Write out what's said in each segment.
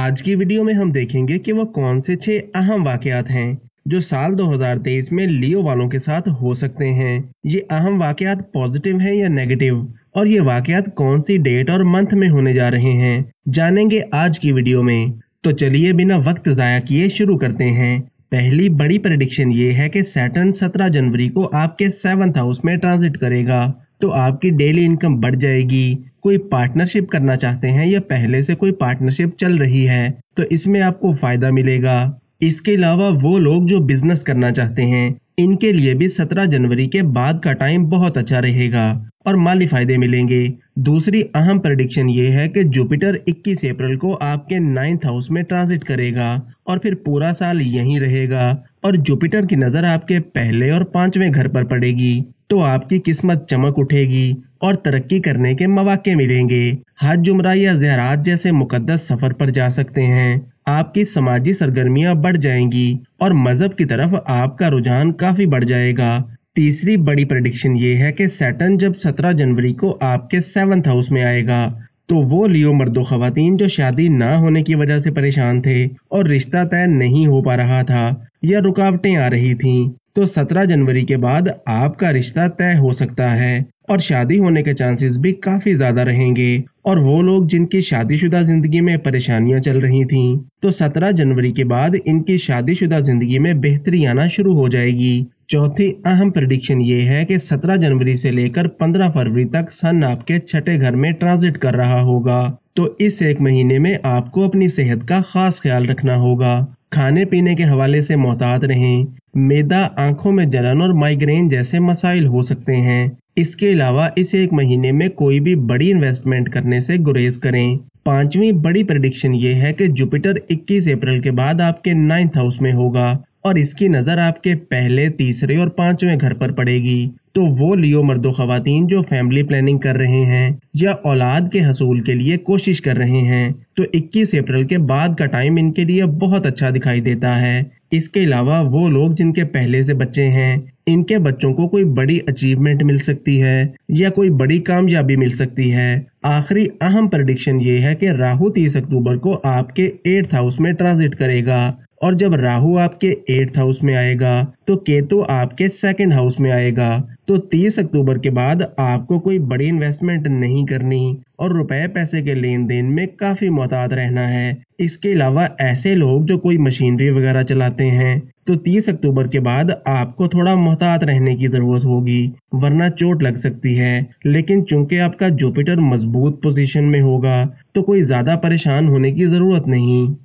आज की वीडियो में हम देखेंगे कि वो कौन से 6 अहम वाकयात हैं जो साल 2023 में लियो वालों के साथ हो सकते हैं। ये अहम वाकयात पॉजिटिव हैं या नेगेटिव, और ये वाकयात कौन सी डेट और मंथ में होने जा रहे हैं, जानेंगे आज की वीडियो में। तो चलिए बिना वक्त ज़ाया किए शुरू करते हैं। पहली बड़ी प्रेडिक्शन ये है कि सैटर्न 17 जनवरी को आपके 7th हाउस में ट्रांजिट करेगा, तो आपकी डेली इनकम बढ़ जाएगी। कोई पार्टनरशिप करना चाहते हैं या पहले से कोई पार्टनरशिप चल रही है तो इसमें आपको फायदा मिलेगा। इसके अलावा वो लोग जो बिजनेस करना चाहते हैं इनके लिए भी 17 जनवरी के बाद का टाइम बहुत अच्छा रहेगा और माली फायदे मिलेंगे। दूसरी अहम प्रेडिक्शन ये है कि जुपिटर 21 अप्रैल को आपके 9th हाउस में ट्रांजिट करेगा और फिर पूरा साल यहीं रहेगा, और जुपिटर की नज़र आपके पहले और 5वें घर पर पड़ेगी, तो आपकी किस्मत चमक उठेगी और तरक्की करने के मौके मिलेंगे। हज, उम्रा या ज़ियारत जैसे मुकद्दस सफर पर जा सकते हैं। आपकी समाजी सरगर्मियां बढ़ जाएंगी और मजहब की तरफ आपका रुझान काफी बढ़ जाएगा। तीसरी बड़ी प्रेडिक्शन ये है कि सैटर्न जब 17 जनवरी को आपके 7th हाउस में आएगा तो वो लियो मर्दो खवातीन जो शादी ना होने की वजह से परेशान थे और रिश्ता तय नहीं हो पा रहा था या रुकावटें आ रही थीं, तो 17 जनवरी के बाद आपका रिश्ता तय हो सकता है और शादी होने के चांसेस भी काफी ज्यादा रहेंगे। और वो लोग जिनकी शादीशुदा जिंदगी में परेशानियां चल रही थीं, तो 17 जनवरी के बाद इनकी शादीशुदा जिंदगी में बेहतरी आना शुरू हो जाएगी। चौथी अहम प्रेडिक्शन ये है कि 17 जनवरी से लेकर 15 फरवरी तक सन आपके 6ठे घर में ट्रांजिट कर रहा होगा, तो इस एक महीने में आपको अपनी सेहत का खास ख्याल रखना होगा। खाने पीने के हवाले से मोहतात रहें। मैदा, आंखों में जलन और माइग्रेन जैसे मसाइल हो सकते हैं। इसके अलावा इस एक महीने में कोई भी बड़ी इन्वेस्टमेंट करने से गुरेज करें। पांचवी बड़ी प्रेडिक्शन ये है कि जुपिटर 21 अप्रैल के बाद आपके 9th हाउस में होगा और इसकी नज़र आपके पहले, तीसरे और 5वें घर पर पड़ेगी, तो वो लियो मर्दो खवातीन जो फैमिली प्लानिंग कर रहे हैं या औलाद के हसूल के लिए कोशिश कर रहे हैं, तो 21 अप्रैल के बाद का टाइम इनके लिए बहुत अच्छा दिखाई देता है। इसके अलावा वो लोग जिनके पहले से बच्चे हैं, इनके बच्चों को कोई बड़ी अचीवमेंट मिल सकती है या कोई बड़ी कामयाबी मिल सकती है। आखिरी अहम प्रेडिक्शन ये है कि राहु 30 अक्टूबर को आपके 8th हाउस में ट्रांजिट करेगा, और जब राहु आपके 8th हाउस में आएगा तो केतु आपके 2nd हाउस में आएगा, तो 30 अक्टूबर के बाद आपको कोई बड़ी इन्वेस्टमेंट नहीं करनी और रुपए पैसे के लेन देन में काफी मोहतात रहना है। इसके अलावा ऐसे लोग जो कोई मशीनरी वगैरह चलाते हैं, तो 30 अक्टूबर के बाद आपको थोड़ा मोहतात रहने की जरूरत होगी, वरना चोट लग सकती है। लेकिन चूंकि आपका जुपिटर मजबूत पोजीशन में होगा तो कोई ज्यादा परेशान होने की जरूरत नहीं।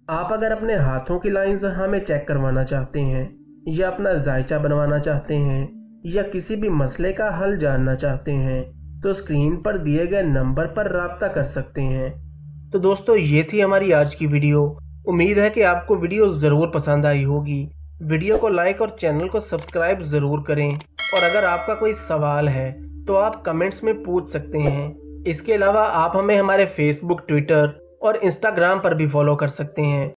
आप अगर अपने हाथों की लाइंस हमें चेक करवाना चाहते हैं या अपना जायचा बनवाना चाहते हैं या किसी भी मसले का हल जानना चाहते हैं तो स्क्रीन पर दिए गए नंबर पर राब्ता कर सकते हैं। तो दोस्तों, ये थी हमारी आज की वीडियो। उम्मीद है कि आपको वीडियो ज़रूर पसंद आई होगी। वीडियो को लाइक और चैनल को सब्सक्राइब ज़रूर करें, और अगर आपका कोई सवाल है तो आप कमेंट्स में पूछ सकते हैं। इसके अलावा आप हमें हमारे फेसबुक, ट्विटर और इंस्टाग्राम पर भी फॉलो कर सकते हैं।